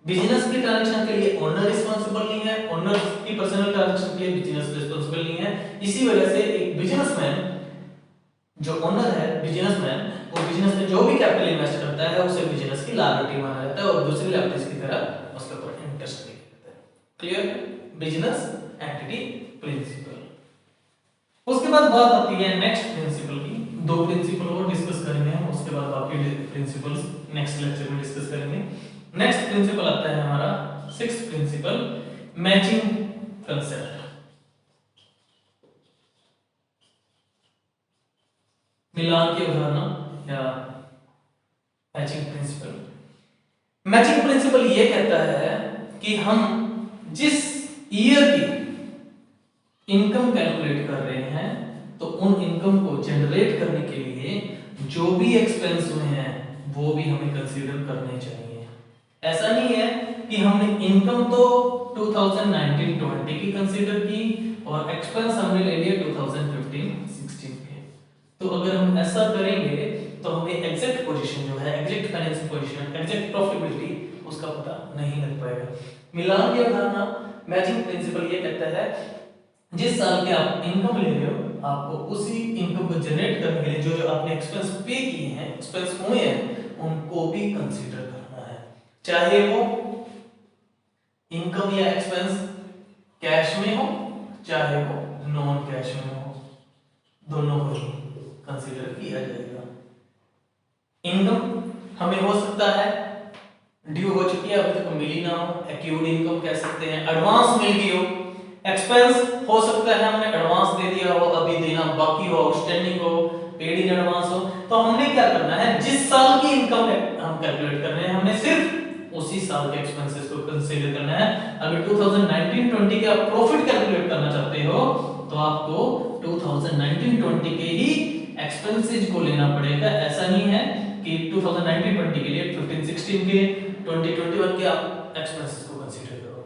बिजनेस की ट्रांजैक्शन के लिए ओनर रिस्पांसिबल नहीं है, ओनर की पर्सनल ट्रांजैक्शन के लिए बिजनेस रिस्पांसिबल नहीं है। इसी वजह से एक बिजनेसमैन जो ओनर है, बिजनेसमैन, वो बिजनेस में जो भी कैपिटल इन्वेस्ट करता है उसे बिजनेस की लायबिलिटी माना जाता है और दूसरी लायबिलिटीज की तरह उसके ऊपर इंटरेस्ट भी देता है। क्लियर है? Business entity principle. उसके बाद बात आती है नेक्स्ट प्रिंसिपल की। दो प्रिंसिपल और डिस्कस करेंगे हम, उसके बाद बाकी प्रिंसिपल्स नेक्स्ट लेक्चर में डिस्कस करेंगे। नेक्स्ट प्रिंसिपल आता है हमारा सिक्स्थ प्रिंसिपल, मैचिंग कंसेप्ट। मिलान की अवधारणा या मैचिंग प्रिंसिपल। मैचिंग प्रिंसिपल ये कहता है कि हम जिस ईयर की इनकम कैलकुलेट कर रहे हैं तो उन इनकम को जनरेट करने के लिए जो भी एक्सपेंस हुए हैं वो भी हमें कंसीडर करने चाहिए। ऐसा नहीं है कि हमने इनकम तो 2019-20 की कंसीडर की और एक्सपेंस हमने ले लिए 2015-16 के। तो अगर हम ऐसा करेंगे तो हमें एग्जैक्ट पोजीशन जो है, exact financial position, exact profitability उसका पता नहीं लग पाएगा। मिलान की अवधारणा, मैचिंग प्रिंसिपल ये कहता है जिस साल के आप इनकम ले रहे हो आपको उसी इनकम को जनरेट करने के लिए जो जो आपने एक्सपेंस पे किए हैं, एक्सपेंस हुए हैं, उनको भी कंसीडर करना है, चाहे वो इनकम या एक्सपेंस कैश में हो चाहे वो नॉन कैश में हो, दोनों को ही कंसीडर किया जाएगा। इनकम हमें हो सकता है ड्यू हो चुकी है, अभी तक मिली ना हो, एक्यूड इनकम कह सकते हैं, एडवांस मिल गई हो। एक्सपेंस हो सकता है हमने एडवांस दे दिया हो, अभी देना बाकी हो, आउटस्टैंडिंग हो, पेड इन एडवांस हो। तो हमने क्या करना है, जिस साल की इनकम हम कैलकुलेट कर रहे हैं हमने सिर्फ उसी साल के एक्सपेंसेस को कंसीडर करना है। अगर 2019-20 के आप प्रॉफिट कैलकुलेट करना चाहते हो तो आपको 2019-20 के ही एक्सपेंसेस को लेना पड़ेगा। ऐसा नहीं है कि 2019-20 के लिए 15-16 के 2021 के आप एक्सपेंसेस को कंसीडर करो,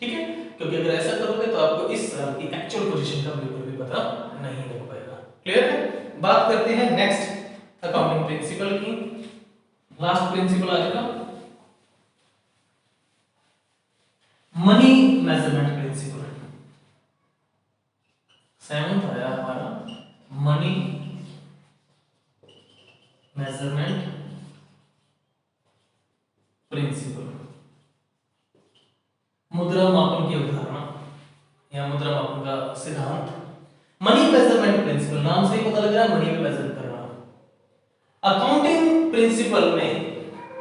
ठीक है? क्योंकि अगर ऐसा करोगे तो आपको इस साल की एक्चुअल पोजीशन का बिल्कुल भी पता नहीं लग पाएगा। क्लियर है? बात करते हैं नेक्स्ट अकाउंटिंग प्रिंसिपल की। लास्ट प्रिंसिपल आज का मनी मेजरमेंट प्रिंसिपल। सेवंथ आया हमारा मनी मेजरमेंट प्रिंसिपल। मुद्रा मापन की अवधारणा या मुद्रा मापन का सिद्धांत। मनी मेजरमेंट प्रिंसिपल, नाम से ही पता लग रहा है मनी में मेजर करना। अकाउंटिंग प्रिंसिपल में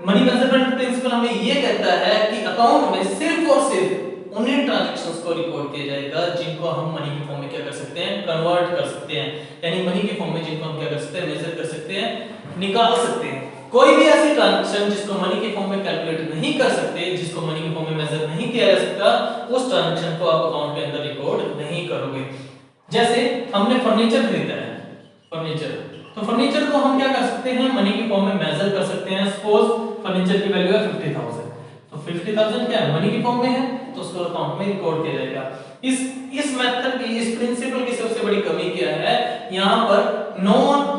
मनी मेजरमेंट प्रिंसिपल हमें यह कहता है कि अकाउंट में सिर्फ और सिर्फ उन्हीं ट्रांजैक्शंस को रिकॉर्ड किया जाएगा जिनको हम मनी के फॉर्म में क्या कर सकते हैं, कन्वर्ट कर सकते हैं। यानी मनी के फॉर्म में जिनको हम क्या कर सकते हैं, मेजर कर सकते हैं, निकाल सकते हैं। कोई भी ऐसी ट्रांजैक्शन जिसको मनी के फॉर्म में कैलकुलेट नहीं कर सकते, जिसको मनी के फॉर्म में मेजर नहीं किया जा सकता, उस ट्रांजैक्शन को आप अकाउंट के अंदर रिकॉर्ड नहीं करोगे। जैसे हमने फर्नीचर खरीदा है, फर्नीचर, तो फर्नीचर को हम क्या कर सकते हैं, मनी के फॉर्म में मेजर कर सकते हैं। सपोज फर्नीचर की वैल्यू है 50,000, तो 50,000 क्या है, मनी के फॉर्म में है, तो उसको अकाउंट में रिकॉर्ड किया जाएगा। इस मेथड की, इस प्रिंसिपल की सबसे बड़ी कमी क्या है, यहां पर नॉन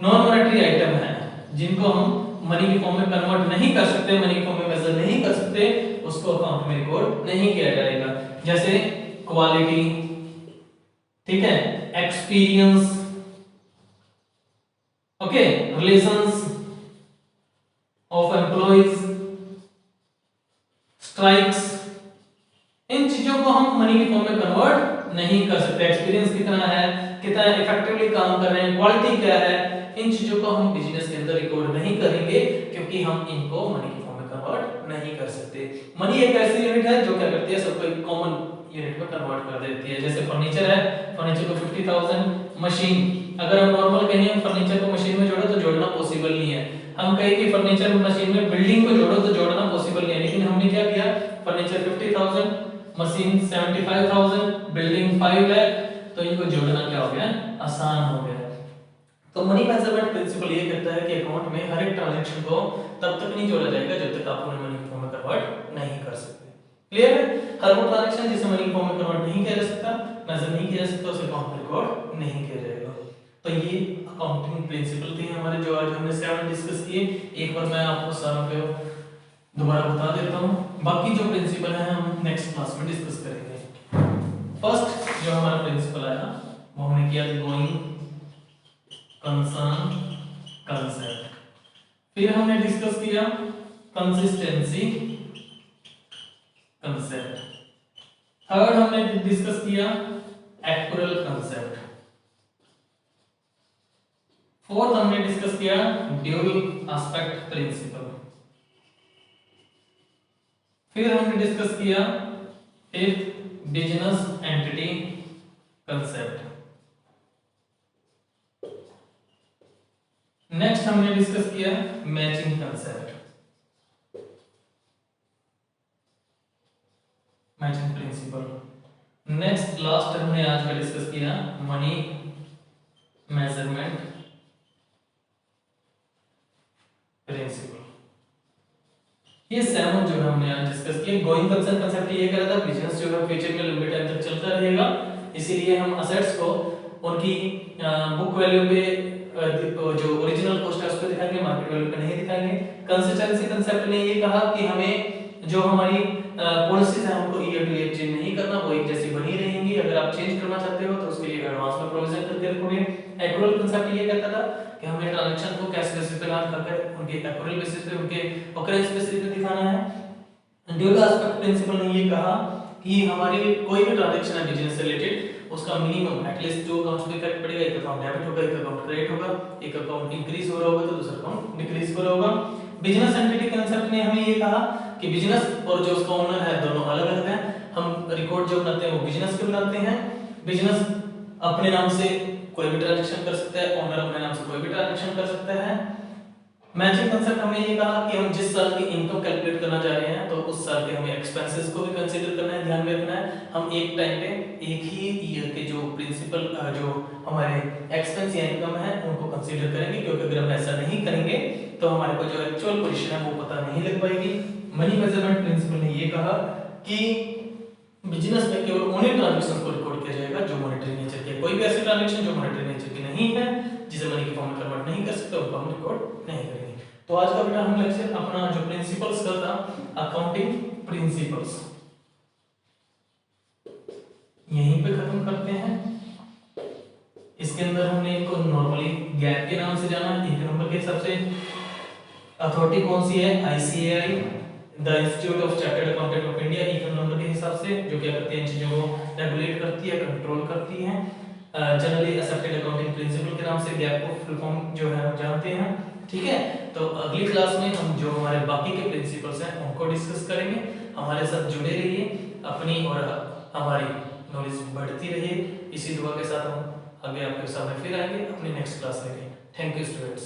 मॉनेटरी आइटम है जिनको हम मनी के फॉर्म में कन्वर्ट नहीं कर सकते, मनी के फॉर्म में मेजर नहीं कर सकते, उसको अकाउंट में रिकॉर्ड नहीं किया जाएगा। जैसे क्वालिटी, ठीक है, experience, okay, relations of employees, strikes, इन चीजों को हम मनी के फॉर्म में कन्वर्ट नहीं कर सकते। एक्सपीरियंस कितना है, कितना इफेक्टिवली काम कर रहे हैं, क्वालिटी क्या है, इन चीजों को हम बिजनेस के अंदर रिकॉर्ड नहीं करेंगे, क्योंकि हम इनको मनी के फॉर्म में कन्वर्ट नहीं कर सकते। मनी एक ऐसी यूनिट है जो क्या करती है, सबको एक कॉमन यूनिट में कन्वर्ट कर देती है। जैसे फर्नीचर है, फर्नीचर को 50,000, मशीन, अगर हम नॉर्मल कहें हम फर्नीचर को मशीन में जोड़ो तो जोड़ना पॉसिबल नहीं है। हम कहें कि फर्नीचर मशीन में बिल्डिंग को जोड़ो तो जोड़ना पॉसिबल नहीं है, लेकिन हमने क्या किया, फर्नीचर 50,000, मशीन 75,000, बिल्डिंग 5 है, तो इनको जोड़ना क्या हो गया, आसान हो गया। तो मनी मेजरमेंट प्रिंसिपल ये कहता है कि अकाउंट में हर एक ट्रांजैक्शन को तब तक नहीं जोड़ा जाएगा जब तक आप उन्हें मनी फॉर्म में कन्वर्ट नहीं कर सकते। क्लियर है? हर वो ट्रांजैक्शन जिसे मनी फॉर्म में कन्वर्ट नहीं किया जा सकता, मेजर नहीं किया जा सकता, उसे अकाउंट में रिकॉर्ड नहीं किया जाएगा। तो ये अकाउंटिंग प्रिंसिपल थे हमारे, जो आज हमने 7 डिस्कस किए। एक बार मैं आपको सारा पे दोबारा बता देता हूँ, बाकी जो प्रिंसिपल है हम नेक्स्ट क्लास में डिस्कस करेंगे। फर्स्ट जो हमारा प्रिंसिपल आया वो हमने किया गोइंग कंसर्न कंसेप्ट, फिर हमने डिस्कस किया कंसिस्टेंसी कंसेप्ट, थर्ड हमने डिस्कस किया एक्युरल कंसेप्ट, फोर्थ हमने डिस्कस किया ड्यूअल एस्पेक्ट प्रिंसिपल, फिर हमने डिस्कस किया fifth business entity concept, next हमने डिस्कस किया matching concept, matching principal, next last हमने आज का डिस्कस किया मनी मेजरमेंट प्रिंसिपल। ये 7 जो हमने आज डिस्कस किए। गोइंग कंसर्न कंसेप्ट ये कह रहा था बिजनेस जो है फ्यूचर में लंबे टाइम तक चलता रहेगा, इसीलिए हम असेट्स को उनकी बुक वैल्यू पे जो ओरिजिनल कॉस्ट है उस पे दिखाएंगे, मार्केट वैल्यू पे नहीं दिखाएंगे। कंसिस्टेंसी कंसेप्ट ने ये कहा कि हमें जो हमारी पॉलिसीज है हमको ईयर टू ईयर चेंज नहीं करना, वो एक जैसी बनी रहेंगी। अगर आप चेंज करना चाहते हो तो उसके लिए एडवांस में प्रोविजन करके रखोगे। एक्युरल कंसेप्ट ये कहता था कि हमें ट्रांजैक्शन को कैश बेसिस पे ना करके उनके एक्युरल बेसिस पे, उनके ऑकरेंस बेसिस पे दिखाना है। ड्यूअल एस्पेक्ट प्रिंसिपल ने ये कहा कि हमारी कोई भी ट्रांजैक्शन है बिजनेस से रिलेटेड, उसका मिनिमम एटलीस्ट जो अकाउंट्स में इफेक्ट पड़ेगा, एक अकाउंट डेबिट होगा, एक अकाउंट क्रेडिट होगा, एक अकाउंट इंक्रीज हो रहा होगा तो दूसरा अकाउंट डिक्रीज हो रहा होगा। बिजनेस एंटिटी कंसेप्ट ने हमें ये कहा कि बिजनेस और जो उसका ओनर है दोनों अलग अलग हैं। हम रिकॉर्ड जो बनाते हैं वो बिजनेस के बनाते हैं। बिजनेस अपने नाम से कोई भी ट्रांजैक्शन कर सकता है, ओनर अपने नाम से कोई भी ट्रांजैक्शन कर सकता है। मैचिंग कंसेप्ट हमें ये कहा कि हम जिस साल की इनकम कैलकुलेट करना चाह रहे हैं तो उस साल के हमें एक्सपेंसेस को भी कंसीडर करना है, ध्यान में रखना है। हम एक टाइम पे एक ही ईयर के जो प्रिंसिपल जो हमारे एक्सपेंस या इनकम है उनको कंसीडर करेंगे, क्योंकि अगर हम ऐसा नहीं करेंगे तो हमारे को जो एक्चुअल पोजीशन है वो पता नहीं लग पाएगी। मनी मेजरमेंट प्रिंसिपल ने ये कहा कि बिजनेस में केवल उन्हीं ट्रांजैक्शंस को रिकॉर्ड किया जाएगा जो मॉनेटरी नेचर के, कोई भी ऐसी ट्रांजैक्शन जो मॉनेटरी नेचर की नहीं है, जिसे मनी के फॉर्म में कन्वर्ट नहीं कर सकते, उनको हम रिकॉर्ड नहीं करेंगे। तो आज का बेटा हम लेक्चर अपना जो प्रिंसिपल्स का था अकाउंटिंग प्रिंसिपल्स यहीं पे खत्म करते हैं। इसके अंदर हमने इनको नॉर्मली गैप के नाम से जाना, एक नंबर के हिसाब से। अथॉरिटी कौन सी है? ICAI, the institute of chartered accountant of India, एक नंबर के हिसाब से, जो क्या करती है, इन चीजों को रेगुलेट करती है, कंट्रोल करती है। जनरली एक्सेप्टेड अकाउंटिंग प्रिंसिपल के नाम से गैप को फुल फॉर्म जो है हम जानते हैं। ठीक है, तो अगली क्लास में हम जो हमारे बाकी के प्रिंसिपल्स हैं उनको डिस्कस करेंगे। हमारे साथ जुड़े रहिए, अपनी और हमारी नॉलेज बढ़ती रहिए। इसी दुआ के साथ हम आगे आपके सामने फिर आएंगे अपनी नेक्स्ट क्लास लेके। Thank you students.